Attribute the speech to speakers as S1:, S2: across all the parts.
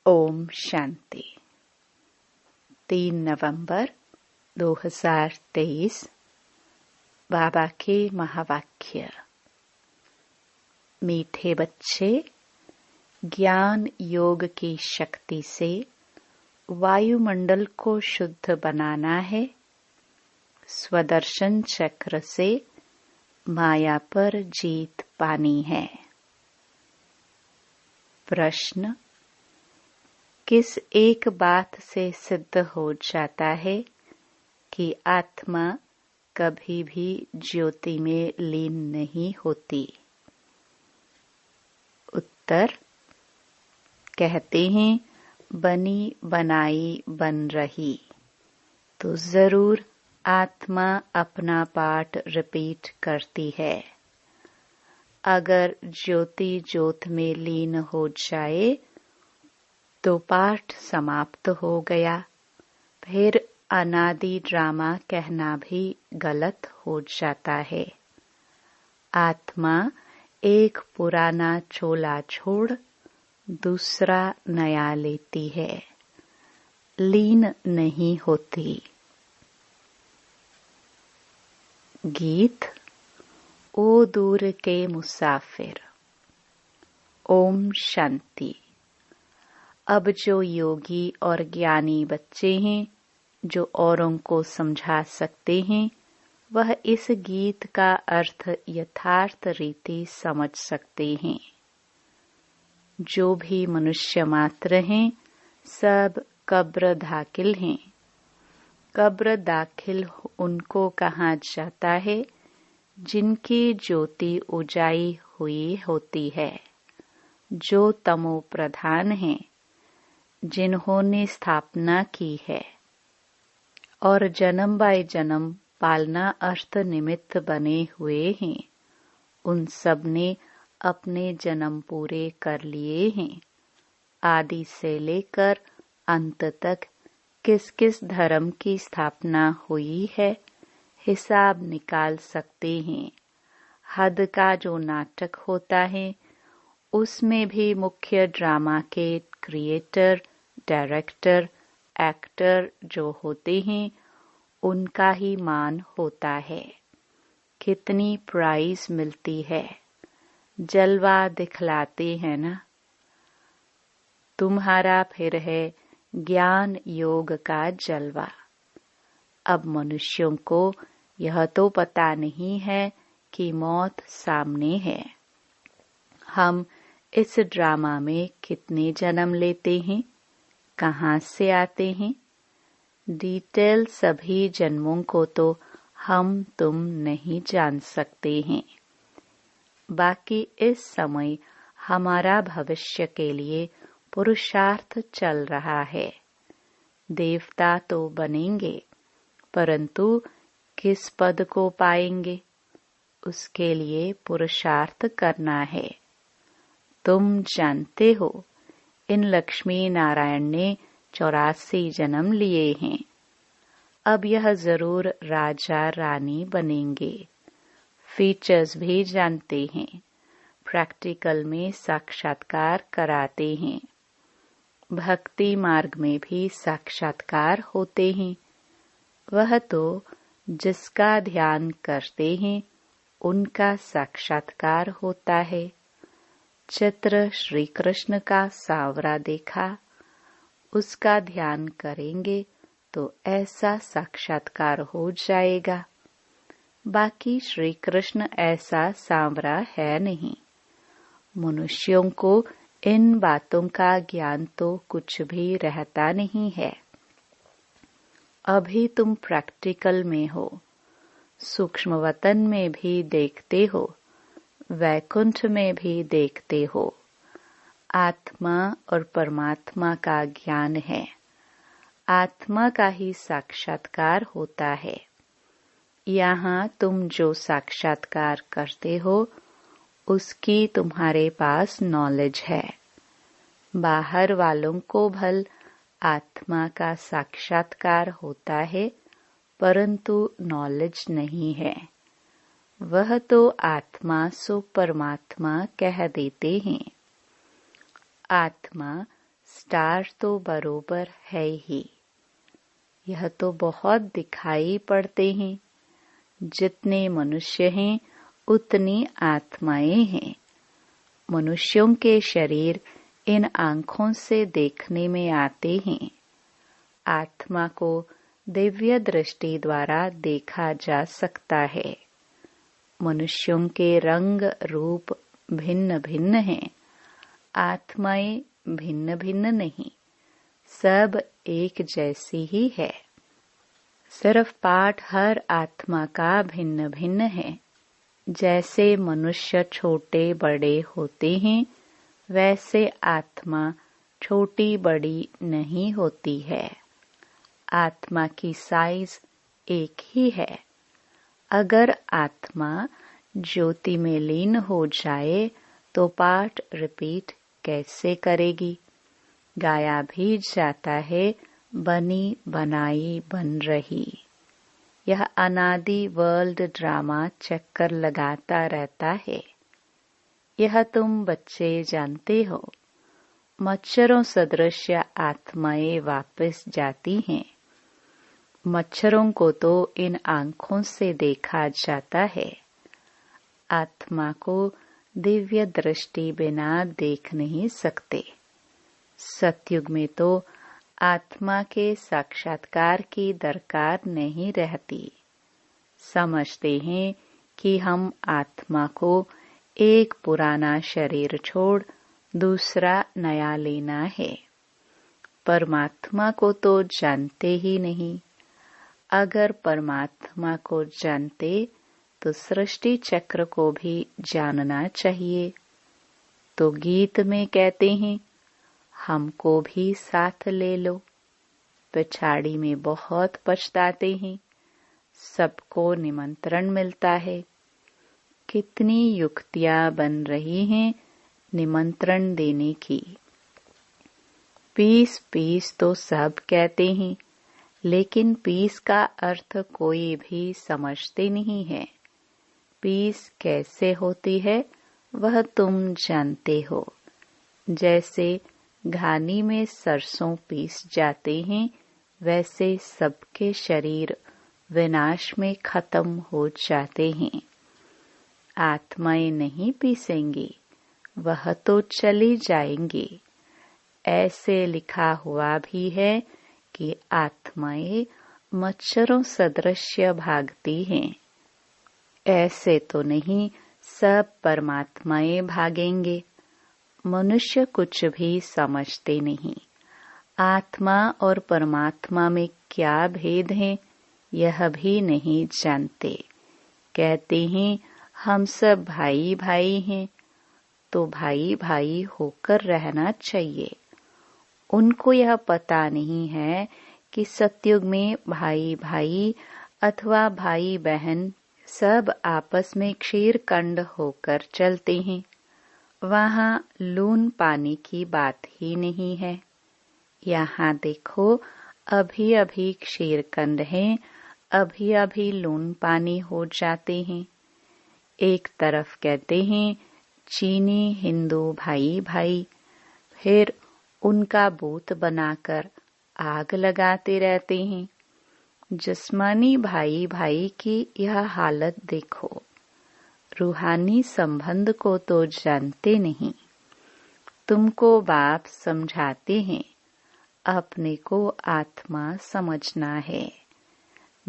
S1: ओम शांति। 3 नवंबर 2023। बाबा के महावाक्य। मीठे बच्चे, ज्ञान योग की शक्ति से वायुमंडल को शुद्ध बनाना है। स्वदर्शन चक्र से माया पर जीत पानी है। प्रश्न: किस एक बात से सिद्ध हो जाता है कि आत्मा कभी भी ज्योति में लीन नहीं होती? उत्तर: कहते हैं बनी बनाई बन रही, तो जरूर आत्मा अपना पाठ रिपीट करती है। अगर ज्योति ज्योत में लीन हो जाए तो पाठ समाप्त हो गया। फिर अनादि ड्रामा कहना भी गलत हो जाता है। आत्मा एक पुराना चोला छोड़ दूसरा नया लेती है, लीन नहीं होती। गीत। ओ दूर के मुसाफिर। ओम शांति। अब जो योगी और ज्ञानी बच्चे हैं, जो औरों को समझा सकते हैं, वह इस गीत का अर्थ यथार्थ रीति समझ सकते हैं। जो भी मनुष्य मात्र हैं, सब कब्र दाखिल हैं। कब्र दाखिल उनको कहा जाता है जिनकी ज्योति उजाई हुई होती है, जो तमो प्रधान हैं, जिन्होंने स्थापना की है और जन्म बाय जन्म पालना अर्थ निमित्त बने हुए हैं। उन सब ने अपने जन्म पूरे कर लिए हैं। आदि से लेकर अंत तक किस किस धर्म की स्थापना हुई है, हिसाब निकाल सकते हैं। हद का जो नाटक होता है, उसमें भी मुख्य ड्रामा के क्रिएटर, डायरेक्टर, एक्टर जो होते हैं, उनका ही मान होता है। कितनी प्राइज मिलती है, जलवा दिखलाते हैं ना। तुम्हारा फिर है ज्ञान योग का जलवा। अब मनुष्यों को यह तो पता नहीं है कि मौत सामने है। हम इस ड्रामा में कितने जन्म लेते हैं, कहाँ से आते हैं, डिटेल सभी जन्मों को तो हम तुम नहीं जान सकते हैं। बाकी इस समय हमारा भविष्य के लिए पुरुषार्थ चल रहा है। देवता तो बनेंगे, परंतु किस पद को पाएंगे, उसके लिए पुरुषार्थ करना है। तुम जानते हो, इन लक्ष्मी नारायण ने 84 जन्म लिए हैं। अब यह जरूर राजा रानी बनेंगे। फीचर्स भी जानते हैं, प्रैक्टिकल में साक्षात्कार कराते हैं। भक्ति मार्ग में भी साक्षात्कार होते हैं। वह तो जिसका ध्यान करते हैं, उनका साक्षात्कार होता है। चित्र श्री कृष्ण का सांवरा देखा, उसका ध्यान करेंगे तो ऐसा साक्षात्कार हो जाएगा। बाकी श्री कृष्ण ऐसा सांवरा है नहीं। मनुष्यों को इन बातों का ज्ञान तो कुछ भी रहता नहीं है। अभी तुम प्रैक्टिकल में हो, सूक्ष्म वतन में भी देखते हो, वैकुंठ में भी देखते हो। आत्मा और परमात्मा का ज्ञान है। आत्मा का ही साक्षात्कार होता है। यहाँ तुम जो साक्षात्कार करते हो, उसकी तुम्हारे पास नॉलेज है। बाहर वालों को भल आत्मा का साक्षात्कार होता है, परंतु नॉलेज नहीं है। वह तो आत्मा सो परमात्मा कह देते हैं। आत्मा स्टार तो बरोबर है ही। यह तो बहुत दिखाई पड़ते हैं। जितने मनुष्य हैं उतनी आत्माएं हैं। मनुष्यों के शरीर इन आँखों से देखने में आते हैं। आत्मा को दिव्य दृष्टि द्वारा देखा जा सकता है। मनुष्यों के रंग रूप भिन्न भिन्न हैं। आत्माएं भिन्न भिन्न नहीं, सब एक जैसी ही है। सिर्फ पाठ हर आत्मा का भिन्न भिन्न है। जैसे मनुष्य छोटे बड़े होते हैं, वैसे आत्मा छोटी बड़ी नहीं होती है। आत्मा की साइज एक ही है। अगर आत्मा ज्योति में लीन हो जाए तो पाठ रिपीट कैसे करेगी? गाया भी जाता है, बनी बनाई बन रही। यह अनादि वर्ल्ड ड्रामा चक्कर लगाता रहता है। यह तुम बच्चे जानते हो। मच्छरों सदृश आत्माएं वापस जाती हैं। मच्छरों को तो इन आँखों से देखा जाता है। आत्मा को दिव्य दृष्टि बिना देख नहीं सकते। सतयुग में तो आत्मा के साक्षात्कार की दरकार नहीं रहती। समझते हैं कि हम आत्मा को एक पुराना शरीर छोड़ दूसरा नया लेना है। परमात्मा को तो जानते ही नहीं। अगर परमात्मा को जानते तो सृष्टि चक्र को भी जानना चाहिए। तो गीत में कहते हैं, हमको भी साथ ले लो। पिछाड़ी में बहुत पछताते हैं। सबको निमंत्रण मिलता है। कितनी युक्तियां बन रही हैं निमंत्रण देने की। पीस पीस तो सब कहते हैं, लेकिन पीस का अर्थ कोई भी समझते नहीं है। पीस कैसे होती है वह तुम जानते हो। जैसे घानी में सरसों पीस जाते हैं, वैसे सबके शरीर विनाश में खत्म हो जाते हैं। आत्माएं नहीं पीसेंगी, वह तो चली जाएंगी। ऐसे लिखा हुआ भी है कि आत्माएं मच्छरों सदृश भागती हैं। ऐसे तो नहीं, सब परमात्माएं भागेंगे। मनुष्य कुछ भी समझते नहीं। आत्मा और परमात्मा में क्या भेद है यह भी नहीं जानते। कहते हैं हम सब भाई भाई हैं, तो भाई भाई होकर रहना चाहिए। उनको यह पता नहीं है कि सतयुग में भाई भाई अथवा भाई बहन सब आपस में क्षीरकंड होकर चलते हैं। वहाँ लून पानी की बात ही नहीं है। यहाँ देखो, अभी अभी क्षीरकंद है, अभी अभी लून पानी हो जाते हैं। एक तरफ कहते हैं चीनी हिंदू भाई भाई, फिर उनका बूत बनाकर आग लगाते रहते हैं। जिस्मानी भाई भाई की यह हालत देखो। रूहानी संबंध को तो जानते नहीं। तुमको बाप समझाते हैं, अपने को आत्मा समझना है।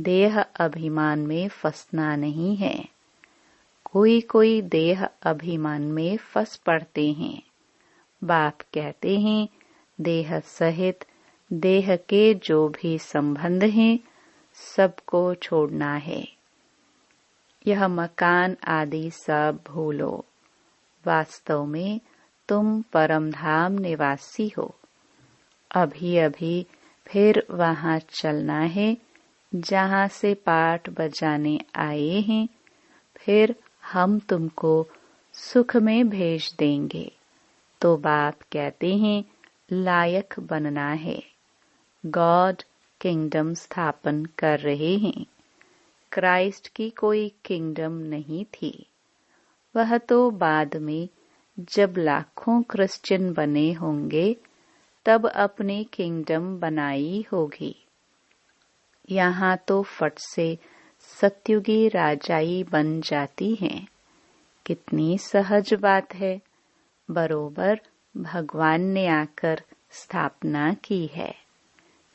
S1: देह अभिमान में फंसना नहीं है। कोई कोई देह अभिमान में फंस पड़ते हैं। बाप कहते हैं देह सहित देह के जो भी संबंध हैं सबको छोड़ना है। यह मकान आदि सब भूलो। वास्तव में तुम परमधाम निवासी हो। अभी अभी फिर वहाँ चलना है जहाँ से पाठ बजाने आए हैं। फिर हम तुमको सुख में भेज देंगे। तो बाप कहते हैं लायक बनना है। गॉड किंगडम स्थापन कर रहे हैं। क्राइस्ट की कोई किंगडम नहीं थी। वह तो बाद में जब लाखों क्रिश्चियन बने होंगे तब अपनी किंगडम बनाई होगी। यहाँ तो फट से सत्युगी राजाई बन जाती हैं। कितनी सहज बात है। बरोबर भगवान ने आकर स्थापना की है।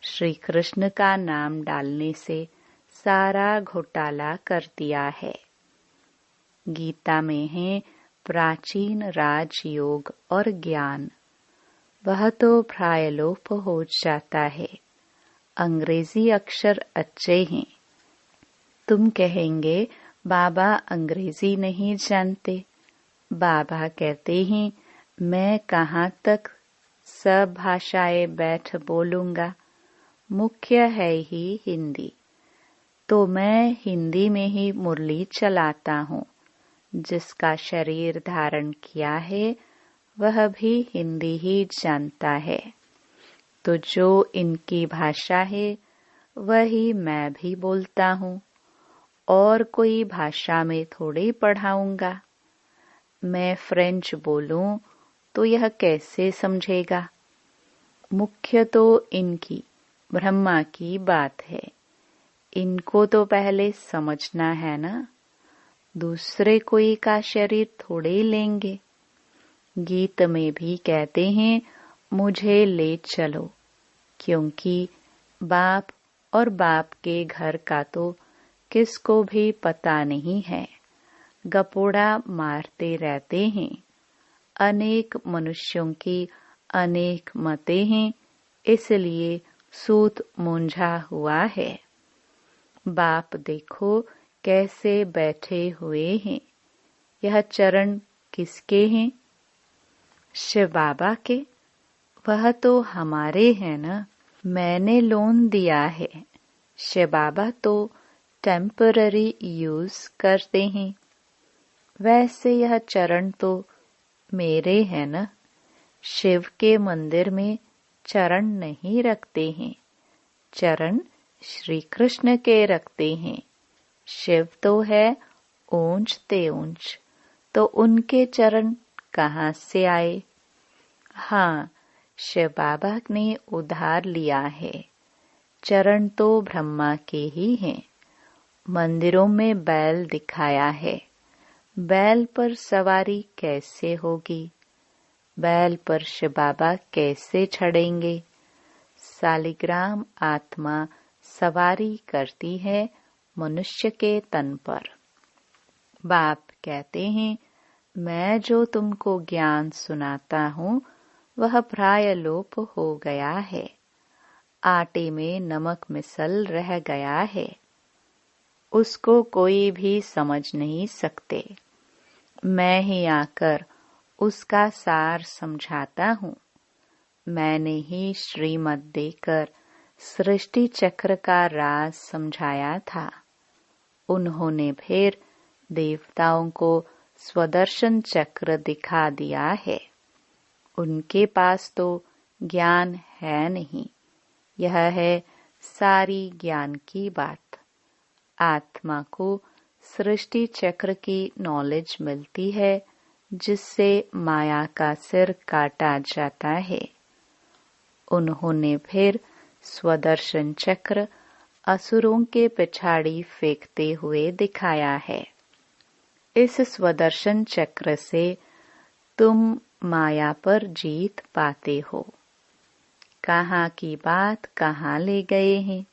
S1: श्री कृष्ण का नाम डालने से सारा घोटाला कर दिया है। गीता में है प्राचीन राजयोग और ज्ञान, वह तो प्रायलोप हो जाता है। अंग्रेजी अक्षर अच्छे हैं। तुम कहेंगे बाबा अंग्रेजी नहीं जानते। बाबा कहते हैं मैं कहाँ तक सब भाषाएं बैठ बोलूंगा, मुख्य है ही हिंदी। तो मैं हिंदी में ही मुरली चलाता हूँ। जिसका शरीर धारण किया है वह भी हिंदी ही जानता है। तो जो इनकी भाषा है वही मैं भी बोलता हूँ। और कोई भाषा में थोड़ी पढ़ाऊंगा। मैं फ्रेंच बोलूं तो यह कैसे समझेगा। मुख्य तो इनकी ब्रह्मा की बात है। इनको तो पहले समझना है ना। दूसरे कोई का शरीर थोड़े लेंगे। गीत में भी कहते हैं मुझे ले चलो, क्योंकि बाप और बाप के घर का तो किसको भी पता नहीं है। गपोड़ा मारते रहते हैं। अनेक मनुष्यों की अनेक मतें हैं, इसलिए सूत मूंझा हुआ है। बाप देखो कैसे बैठे हुए हैं। यह चरण किसके हैं? शिव बाबा के। वह तो हमारे हैं ना। मैंने लोन दिया है। शिव बाबा तो टेम्पररी यूज करते हैं। वैसे यह चरण तो मेरे हैं ना। शिव के मंदिर में चरण नहीं रखते हैं। चरण श्री कृष्ण के रखते हैं। शिव तो है ऊंच ते ऊंच, तो उनके चरण कहाँ से आए? हाँ, शिव बाबा ने उधार लिया है। चरण तो ब्रह्मा के ही हैं। मंदिरों में बैल दिखाया है। बैल पर सवारी कैसे होगी? बैल पर शिव बाबा कैसे चढ़ेंगे? सालिग्राम आत्मा सवारी करती है मनुष्य के तन पर। बाप कहते हैं मैं जो तुमको ज्ञान सुनाता हूँ वह प्रायलोप हो गया है। आटे में नमक मिसल रह गया है। उसको कोई भी समझ नहीं सकते। मैं ही आकर उसका सार समझाता हूँ। मैंने ही श्रीमत देकर सृष्टि चक्र का राज समझाया था। उन्होंने फिर देवताओं को स्वदर्शन चक्र दिखा दिया है। उनके पास तो ज्ञान है नहीं। यह है सारी ज्ञान की बात। आत्मा को सृष्टि चक्र की नॉलेज मिलती है, जिससे माया का सिर काटा जाता है। उन्होंने फिर स्वदर्शन चक्र असुरों के पिछाड़ी फेंकते हुए दिखाया है। इस स्वदर्शन चक्र से तुम माया पर जीत पाते हो। कहाँ की बात कहाँ ले गए हैं।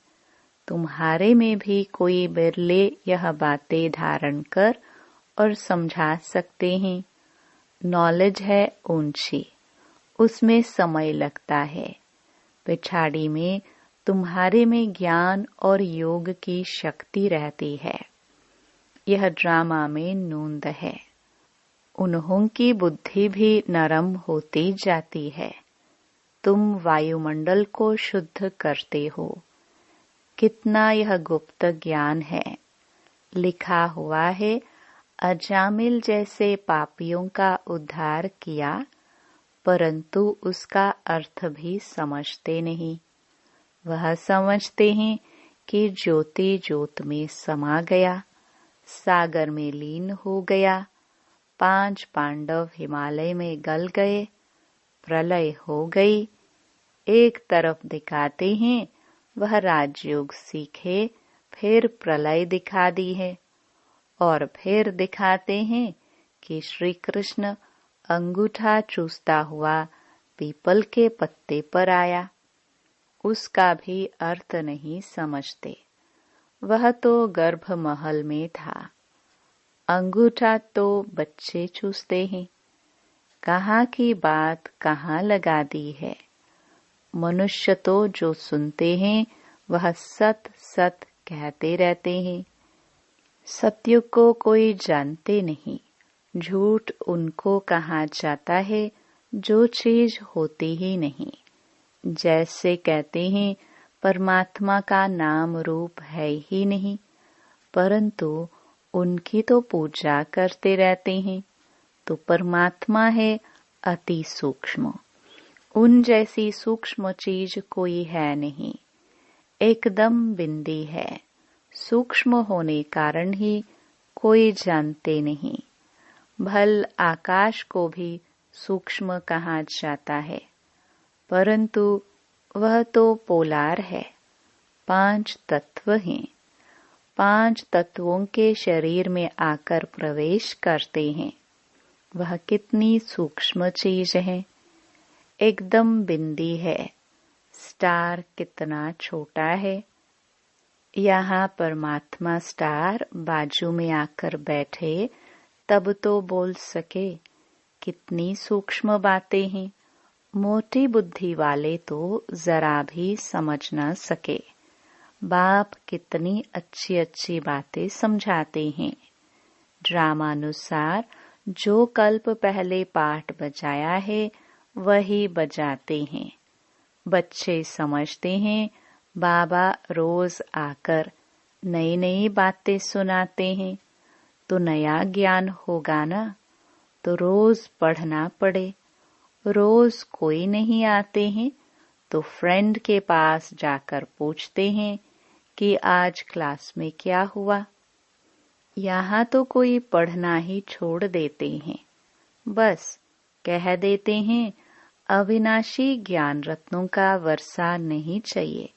S1: तुम्हारे में भी कोई बिरले यह बातें धारण कर और समझा सकते हैं। नॉलेज है ऊंची, उसमें समय लगता है। पिछाड़ी में तुम्हारे में ज्ञान और योग की शक्ति रहती है। यह ड्रामा में नूंद है। उन्हों की बुद्धि भी नरम होती जाती है। तुम वायुमंडल को शुद्ध करते हो। कितना यह गुप्त ज्ञान है। लिखा हुआ है अजामिल जैसे पापियों का उद्धार किया, परंतु उसका अर्थ भी समझते नहीं। वह समझते हैं कि ज्योति ज्योत में समा गया, सागर में लीन हो गया, 5 पांडव हिमालय में गल गए, प्रलय हो गई, एक तरफ दिखाते हैं वह राजयोग सीखे, फिर प्रलय दिखा दी है, और फिर दिखाते हैं कि श्री कृष्ण अंगूठा चूसता हुआ पीपल के पत्ते पर आया। उसका भी अर्थ नहीं समझते। वह तो गर्भ महल में था। अंगूठा तो बच्चे चूसते हैं। कहाँ की बात कहाँ लगा दी है। मनुष्य तो जो सुनते हैं वह सत सत कहते रहते हैं। सत्य को कोई जानते नहीं। झूठ उनको कहा जाता है जो चीज होती ही नहीं। जैसे कहते हैं परमात्मा का नाम रूप है ही नहीं, परंतु उनकी तो पूजा करते रहते हैं। तो परमात्मा है अति सूक्ष्म। उन जैसी सूक्ष्म चीज कोई है नहीं। एकदम बिंदी है। सूक्ष्म होने कारण ही कोई जानते नहीं। भल आकाश को भी सूक्ष्म कहा जाता है, परंतु वह तो पोलार है। 5 तत्व हैं। 5 तत्वों के शरीर में आकर प्रवेश करते हैं। वह कितनी सूक्ष्म चीज है। एकदम बिंदी है। स्टार कितना छोटा है। यहाँ परमात्मा स्टार बाजू में आकर बैठे तब तो बोल सके। कितनी सूक्ष्म बातें हैं। मोटी बुद्धि वाले तो जरा भी समझ न सके। बाप कितनी अच्छी अच्छी बातें समझाते हैं। ड्रामानुसार जो कल्प पहले पाठ बजाया है वही बजाते हैं। बच्चे समझते हैं बाबा रोज आकर नई नई बातें सुनाते हैं, तो नया ज्ञान होगा ना। तो रोज पढ़ना पड़े। रोज कोई नहीं आते हैं तो फ्रेंड के पास जाकर पूछते हैं कि आज क्लास में क्या हुआ। यहाँ तो कोई पढ़ना ही छोड़ देते हैं। बस कह देते हैं अविनाशी ज्ञान रत्नों का वर्षा नहीं चाहिए।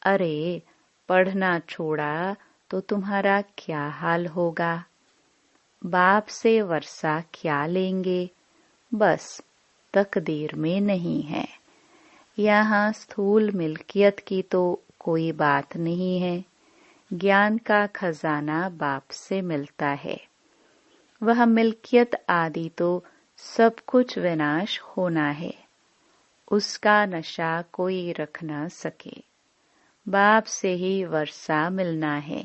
S1: अरे पढ़ना छोड़ा तो तुम्हारा क्या हाल होगा। बाप से वर्षा क्या लेंगे। बस तकदीर में नहीं है। यहाँ स्थूल मिल्कियत की तो कोई बात नहीं है। ज्ञान का खजाना बाप से मिलता है। वह मिल्कियत आदि तो सब कुछ विनाश होना है। उसका नशा कोई रख न सके। बाप से ही वर्षा मिलना है।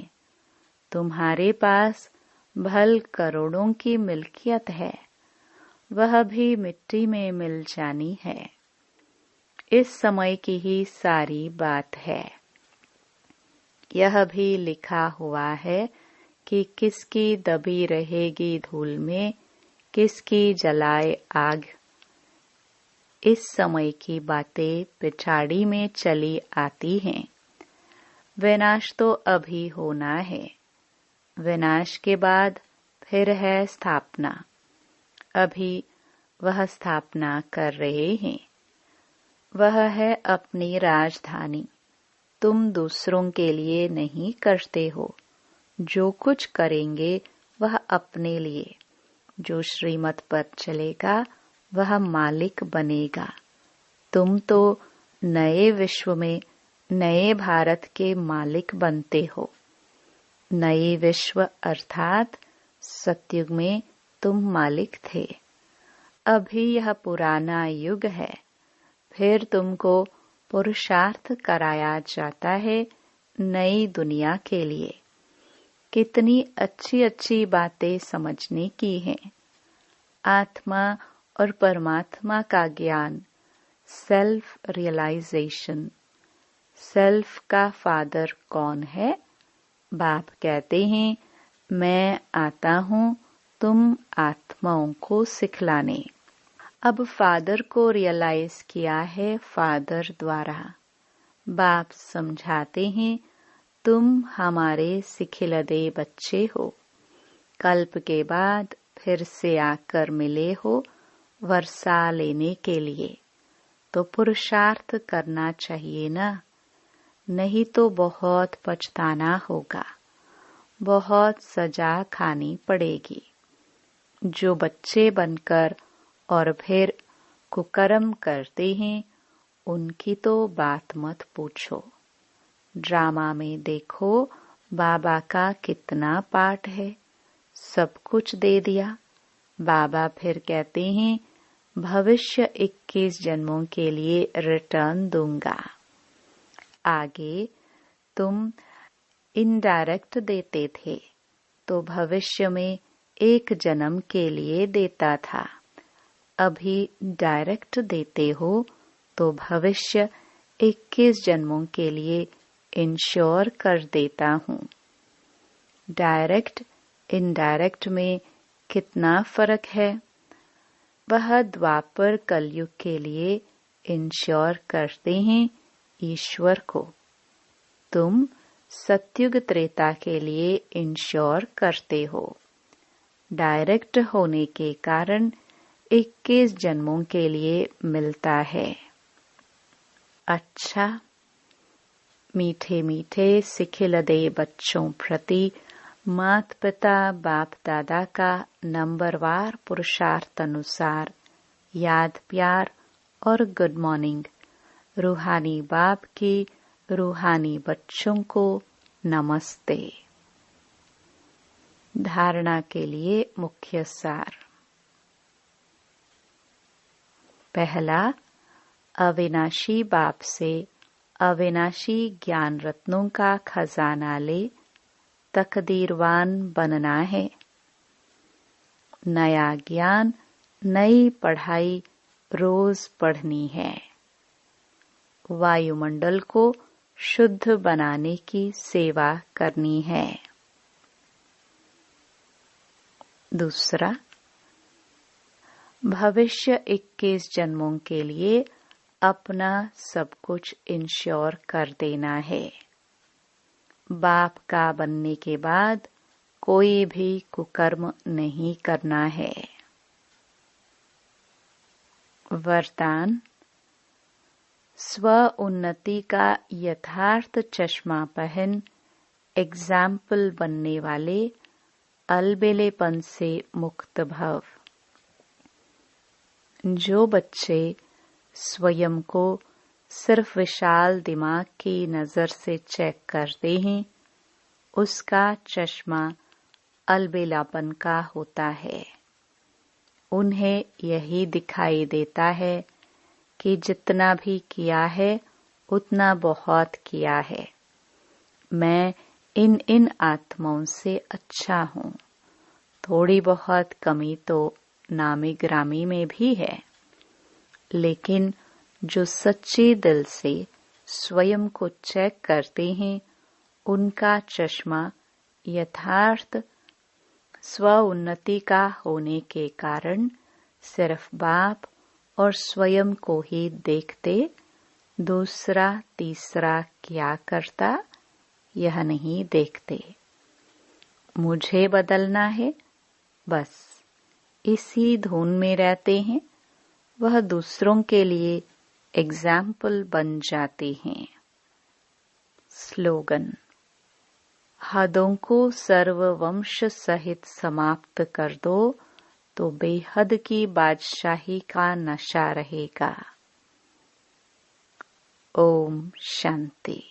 S1: तुम्हारे पास भल करोड़ों की मिल्कियत है, वह भी मिट्टी में मिल जानी है। इस समय की ही सारी बात है। यह भी लिखा हुआ है कि किसकी दबी रहेगी धूल में, किसकी जलाए आग। इस समय की बातें पिछाड़ी में चली आती हैं। विनाश तो अभी होना है। विनाश के बाद फिर है स्थापना। अभी वह स्थापना कर रहे हैं। वह है अपनी राजधानी। तुम दूसरों के लिए नहीं करते हो। जो कुछ करेंगे वह अपने लिए। जो श्रीमत पर चलेगा वह मालिक बनेगा। तुम तो नए विश्व में नए भारत के मालिक बनते हो। नए विश्व अर्थात सतयुग में तुम मालिक थे। अभी यह पुराना युग है। फिर तुमको पुरुषार्थ कराया जाता है नई दुनिया के लिए। कितनी अच्छी अच्छी बातें समझने की हैं। आत्मा और परमात्मा का ज्ञान, सेल्फ रियलाइजेशन। सेल्फ का फादर कौन है? बाप कहते हैं मैं आता हूँ तुम आत्माओं को सिखलाने। अब फादर को रियलाइज किया है फादर द्वारा। बाप समझाते हैं तुम हमारे सिखिलदे बच्चे हो। कल्प के बाद फिर से आकर मिले हो वर्षा लेने के लिए। तो पुरुषार्थ करना चाहिए ना, नहीं तो बहुत पछताना होगा, बहुत सजा खानी पड़ेगी। जो बच्चे बनकर और फिर कुकर्म करते हैं, उनकी तो बात मत पूछो। ड्रामा में देखो बाबा का कितना पाठ है, सब कुछ दे दिया। बाबा फिर कहते हैं भविष्य 21 जन्मों के लिए रिटर्न दूंगा। आगे तुम इनडायरेक्ट देते थे तो भविष्य में 1 जन्म के लिए देता था। अभी डायरेक्ट देते हो तो भविष्य 21 जन्मों के लिए इंश्योर कर देता हूँ। डायरेक्ट इनडायरेक्ट में कितना फर्क है? वह द्वापर कलयुग के लिए इंश्योर करते हैं ईश्वर को, तुम सतयुग त्रेता के लिए इंश्योर करते हो। डायरेक्ट होने के कारण 21 जन्मों के लिए मिलता है। अच्छा, मीठे मीठे सिखिलदे बच्चों प्रति माता पिता बाप दादा का नंबरवार पुरुषार्थ अनुसार याद प्यार और गुड मॉर्निंग। रूहानी बाप की रूहानी बच्चों को नमस्ते। धारणा के लिए मुख्य सार। पहला, अविनाशी बाप से अविनाशी ज्ञान रत्नों का खजाना ले तकदीरवान बनना है। नया ज्ञान, नई पढ़ाई रोज पढ़नी है। वायुमंडल को शुद्ध बनाने की सेवा करनी है। दूसरा, भविष्य 21 जन्मों के लिए अपना सब कुछ इंश्योर कर देना है। बाप का बनने के बाद कोई भी कुकर्म नहीं करना है। वरदान, स्व उन्नति का यथार्थ चश्मा पहन एग्जाम्पल बनने वाले अलबेलेपन से मुक्त भव। जो बच्चे स्वयं को सिर्फ विशाल दिमाग की नजर से चेक करते हैं, उसका चश्मा अलबेलापन का होता है। उन्हें यही दिखाई देता है कि जितना भी किया है उतना बहुत किया है। मैं इन आत्माओं से अच्छा हूँ। थोड़ी बहुत कमी तो नामी ग्रामी में भी है, लेकिन जो सच्चे दिल से स्वयं को चेक करते हैं, उनका चश्मा यथार्थ स्व उन्नति का होने के कारण सिर्फ बाप और स्वयं को ही देखते, दूसरा तीसरा क्या करता यह नहीं देखते। मुझे बदलना है, बस इसी धुन में रहते हैं। वह दूसरों के लिए एग्जाम्पल बन जाते हैं। स्लोगन, हदों को सर्ववंश सहित समाप्त कर दो तो बेहद की बादशाही का नशा रहेगा। ओम शांति।